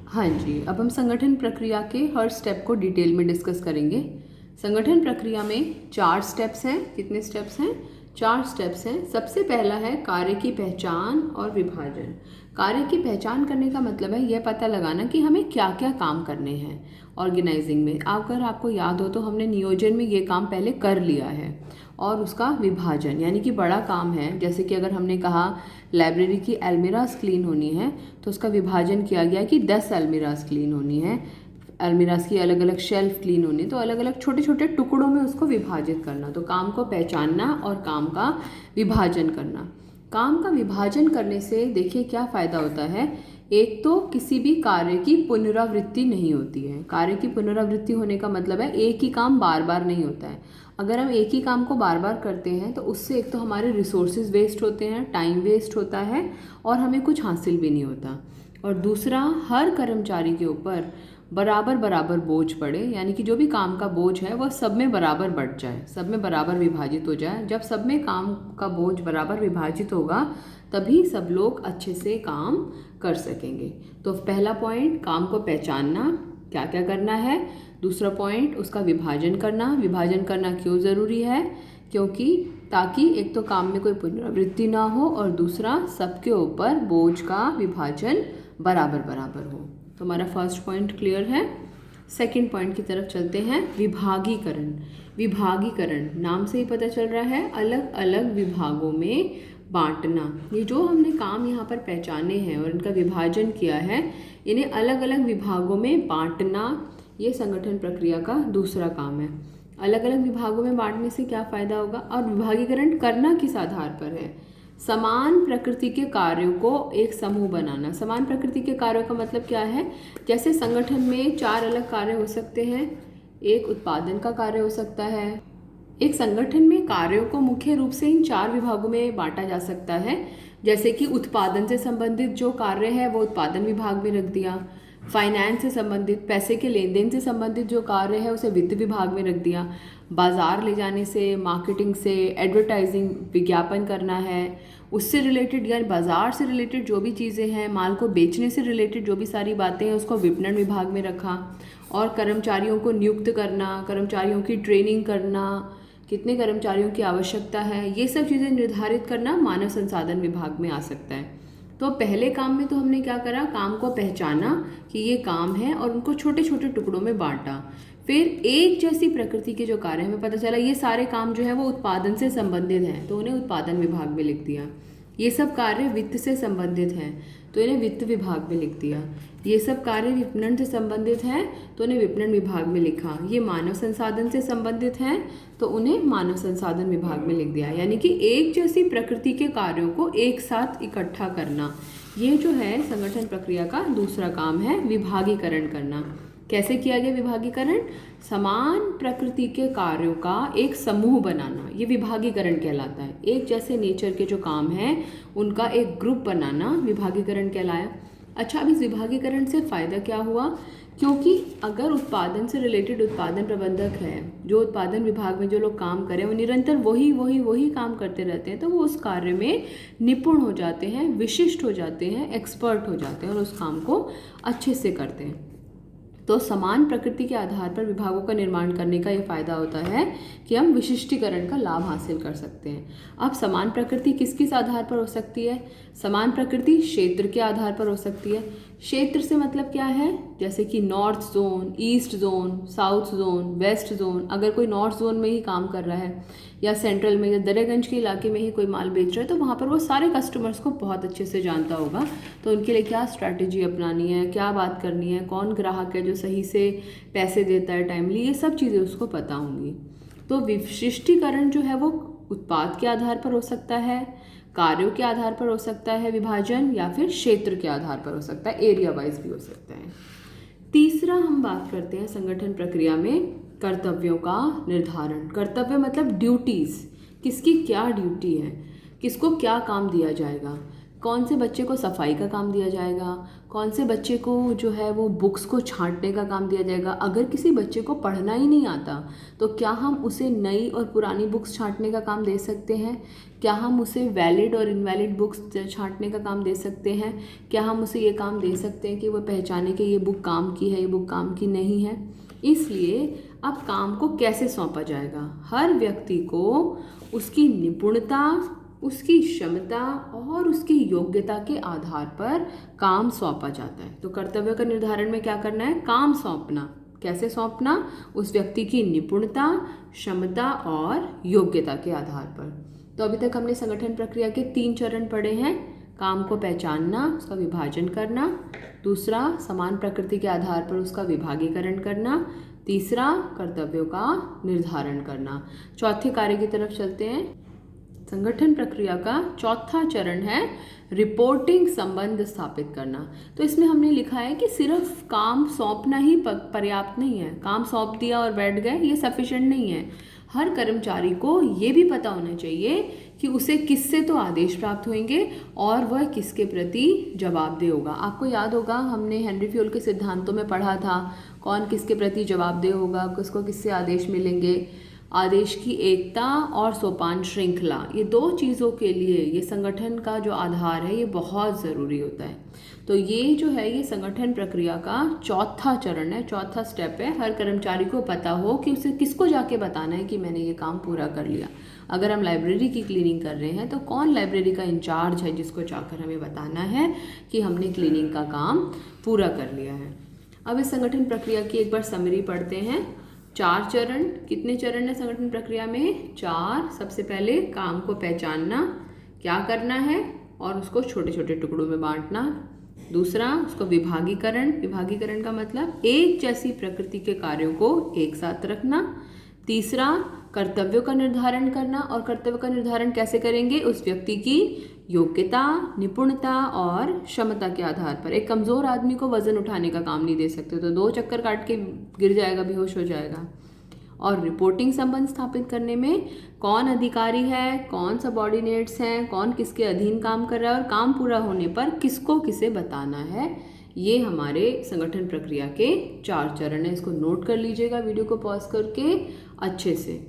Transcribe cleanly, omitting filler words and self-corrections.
हाँ जी, अब हम संगठन प्रक्रिया के हर स्टेप को डिटेल में डिस्कस करेंगे। संगठन प्रक्रिया में 4 स्टेप्स हैं। कितने स्टेप्स हैं? 4 स्टेप्स हैं। सबसे पहला है कार्य की पहचान और विभाजन। कार्य की पहचान करने का मतलब है यह पता लगाना कि हमें क्या क्या काम करने हैं ऑर्गेनाइजिंग में। अगर आपको याद हो तो हमने नियोजन में ये काम पहले कर लिया है। और उसका विभाजन यानी कि बड़ा काम है, जैसे कि अगर हमने कहा लाइब्रेरी की अलमीराज क्लीन होनी है तो उसका विभाजन किया गया कि 10 अलमीराज क्लीन होनी है, अलमीराज की अलग अलग शेल्फ क्लीन होनी, तो अलग अलग छोटे छोटे टुकड़ों में उसको विभाजित करना। तो काम को पहचानना और काम का विभाजन करना। काम का विभाजन करने से देखिए क्या फ़ायदा होता है। एक तो किसी भी कार्य की पुनरावृत्ति नहीं होती है। कार्य की पुनरावृत्ति होने का मतलब है एक ही काम बार बार नहीं होता है। अगर हम एक ही काम को बार बार करते हैं तो उससे एक तो हमारे रिसोर्सेज वेस्ट होते हैं, टाइम वेस्ट होता है और हमें कुछ हासिल भी नहीं होता। और दूसरा, हर कर्मचारी के ऊपर बराबर बराबर बोझ पड़े, यानी कि जो भी काम का बोझ है वह सब में बराबर बढ़ जाए, सब में बराबर विभाजित हो जाए। जब सब में काम का बोझ बराबर विभाजित होगा तभी सब लोग अच्छे से काम कर सकेंगे। तो पहला पॉइंट, काम को पहचानना, क्या क्या करना है। दूसरा पॉइंट, उसका विभाजन करना। विभाजन करना क्यों ज़रूरी है? क्योंकि ताकि एक तो काम में कोई पुनरावृत्ति ना हो और दूसरा सबके ऊपर बोझ का विभाजन बराबर बराबर हो। तो हमारा फर्स्ट पॉइंट क्लियर है। सेकंड पॉइंट की तरफ चलते हैं, विभागीकरण। विभागीकरण नाम से ही पता चल रहा है अलग अलग विभागों में बांटना। ये जो हमने काम यहाँ पर पहचाने हैं और इनका विभाजन किया है, इन्हें अलग अलग विभागों में बांटना, ये संगठन प्रक्रिया का दूसरा काम है। अलग अलग विभागों में बांटने से क्या फ़ायदा होगा और विभागीकरण करना किस आधार पर है? समान प्रकृति के कार्यों को एक समूह बनाना। समान प्रकृति के कार्यों का मतलब क्या है? जैसे संगठन में 4 अलग कार्य हो सकते हैं। एक उत्पादन का कार्य हो सकता है। एक संगठन में कार्यों को मुख्य रूप से इन 4 विभागों में बांटा जा सकता है। जैसे कि उत्पादन से संबंधित जो कार्य है वो उत्पादन विभाग में रख दिया। फाइनेंस से संबंधित, पैसे के लेन देन से संबंधित जो कार्य है उसे वित्त विभाग में रख दिया। बाजार ले जाने से, मार्केटिंग से, एडवर्टाइजिंग, विज्ञापन करना है उससे रिलेटेड, यानी बाजार से रिलेटेड जो भी चीज़ें हैं, माल को बेचने से रिलेटेड जो भी सारी बातें हैं उसको विपणन विभाग में रखा। और कर्मचारियों को नियुक्त करना, कर्मचारियों की ट्रेनिंग करना, कितने कर्मचारियों की आवश्यकता है, ये सब चीज़ें निर्धारित करना मानव संसाधन विभाग में आ सकता है। तो पहले काम में तो हमने क्या करा, काम को पहचाना कि ये काम है और उनको छोटे छोटे टुकड़ों में बांटा। फिर एक जैसी प्रकृति के जो कार्य हमें पता चला ये सारे काम जो है वो उत्पादन से संबंधित हैं तो उन्हें उत्पादन विभाग में लिख दिया। ये सब कार्य वित्त से संबंधित हैं तो इन्हें वित्त विभाग में लिख दिया। ये सब कार्य विपणन से संबंधित हैं तो उन्हें विपणन विभाग में लिखा। ये मानव संसाधन से संबंधित हैं तो उन्हें मानव संसाधन विभाग में लिख दिया। यानी कि एक जैसी प्रकृति के कार्यों को एक साथ इकट्ठा करना, ये जो है संगठन प्रक्रिया का दूसरा काम है, विभागीकरण करना। कैसे किया गया विभागीकरण? समान प्रकृति के कार्यों का एक समूह बनाना, ये विभागीकरण कहलाता है। एक जैसे नेचर के जो काम हैं उनका एक ग्रुप बनाना विभागीकरण कहलाया। अच्छा, अब इस विभागीकरण से फ़ायदा क्या हुआ? क्योंकि अगर उत्पादन से रिलेटेड उत्पादन प्रबंधक है, जो उत्पादन विभाग में जो लोग काम करें वो निरंतर वही काम करते रहते हैं तो वो उस कार्य में निपुण हो जाते हैं, विशिष्ट हो जाते हैं, एक्सपर्ट हो जाते हैं और उस काम को अच्छे से करते हैं। तो समान प्रकृति के आधार पर विभागों का निर्माण करने का ये फायदा होता है कि हम विशिष्टीकरण का लाभ हासिल कर सकते हैं। अब समान प्रकृति किस किस आधार पर हो सकती है? समान प्रकृति क्षेत्र के आधार पर हो सकती है। क्षेत्र से मतलब क्या है? जैसे कि north zone, east zone, south zone, west zone. अगर कोई नॉर्थ जोन में ही काम कर रहा है या सेंट्रल में या दरियागंज के इलाके में ही कोई माल बेच रहा है तो वहाँ पर वो सारे कस्टमर्स को बहुत अच्छे से जानता होगा। तो उनके लिए क्या स्ट्रैटेजी अपनानी है, क्या बात करनी है, कौन ग्राहक है जो सही से पैसे देता है टाइमली, ये सब चीज़ें उसको पता होंगी। तो विशिष्टीकरण जो है वो उत्पाद के आधार पर हो सकता है, कार्यों के आधार पर हो सकता है विभाजन, या फिर क्षेत्र के आधार पर हो सकता है, एरिया वाइज भी हो सकता है। तीसरा हम बात करते हैं संगठन प्रक्रिया में कर्तव्यों का निर्धारण। कर्तव्य मतलब ड्यूटीज़, किसकी क्या ड्यूटी है, किसको क्या काम दिया जाएगा। कौन से बच्चे को सफाई का काम दिया जाएगा, कौन से बच्चे को जो है वो बुक्स को छांटने का काम दिया जाएगा। अगर किसी बच्चे को पढ़ना ही नहीं आता तो क्या हम उसे नई और पुरानी बुक्स छांटने का काम दे सकते हैं? क्या हम उसे वैलिड और इनवैलिड बुक्स छांटने का काम दे सकते हैं? क्या हम उसे ये काम दे सकते हैं कि वो पहचाने कि ये बुक काम की है, ये बुक काम की नहीं है? इसलिए अब काम को कैसे सौंपा जाएगा? हर व्यक्ति को उसकी निपुणता, उसकी क्षमता और उसकी योग्यता के आधार पर काम सौंपा जाता है। तो कर्तव्य का निर्धारण में क्या करना है? काम सौंपना। कैसे सौंपना? उस व्यक्ति की निपुणता, क्षमता और योग्यता के आधार पर। तो अभी तक हमने संगठन प्रक्रिया के 3 चरण पढ़े हैं। काम को पहचानना, उसका विभाजन करना, दूसरा समान प्रकृति के आधार पर उसका विभागीकरण करना, तीसरा कर्तव्यों का निर्धारण करना। चौथे कार्य की तरफ चलते हैं। संगठन प्रक्रिया का चौथा चरण है रिपोर्टिंग संबंध स्थापित करना। तो इसमें हमने लिखा है कि सिर्फ काम सौंपना ही पर्याप्त नहीं है। काम सौंप दिया और बैठ गए, ये सफिशिएंट नहीं है। हर कर्मचारी को ये भी पता होना चाहिए कि उसे किससे तो आदेश प्राप्त होंगे और वह किसके प्रति जवाबदेह होगा। आपको याद होगा, हमने हेनरी फ्यूल के सिद्धांतों में पढ़ा था कौन किसके प्रति जवाबदेह होगा, किसको किससे आदेश मिलेंगे। आदेश की एकता और सोपान श्रृंखला, ये 2 चीज़ों के लिए ये संगठन का जो आधार है ये बहुत ज़रूरी होता है। तो ये जो है ये संगठन प्रक्रिया का चौथा चरण है, चौथा स्टेप है। हर कर्मचारी को पता हो कि उसे किसको जाके बताना है कि मैंने ये काम पूरा कर लिया। अगर हम लाइब्रेरी की क्लीनिंग कर रहे हैं तो कौन लाइब्रेरी का इंचार्ज है जिसको जाकर हमें बताना है कि हमने क्लीनिंग का काम पूरा कर लिया है। अब इस संगठन प्रक्रिया की एक बार समरी पढ़ते हैं। 4 चरण, कितने चरण है संगठन प्रक्रिया में? 4। सबसे पहले काम को पहचानना, क्या करना है और उसको छोटे छोटे टुकड़ों में बांटना। दूसरा उसको विभागीकरण, विभागीकरण का मतलब एक जैसी प्रकृति के कार्यों को एक साथ रखना। तीसरा कर्तव्यों का निर्धारण करना, और कर्तव्य का निर्धारण कैसे करेंगे? उस व्यक्ति की योग्यता, निपुणता और क्षमता के आधार पर। एक कमज़ोर आदमी को वजन उठाने का काम नहीं दे सकते, तो 2 चक्कर काट के गिर जाएगा, बेहोश हो जाएगा। और रिपोर्टिंग संबंध स्थापित करने में कौन अधिकारी है, कौन सबऑर्डिनेट्स हैं, कौन किसके अधीन काम कर रहा है और काम पूरा होने पर किसको किसे बताना है, ये हमारे संगठन प्रक्रिया के 4 चरण है। इसको नोट कर लीजिएगा वीडियो को पॉज करके अच्छे से।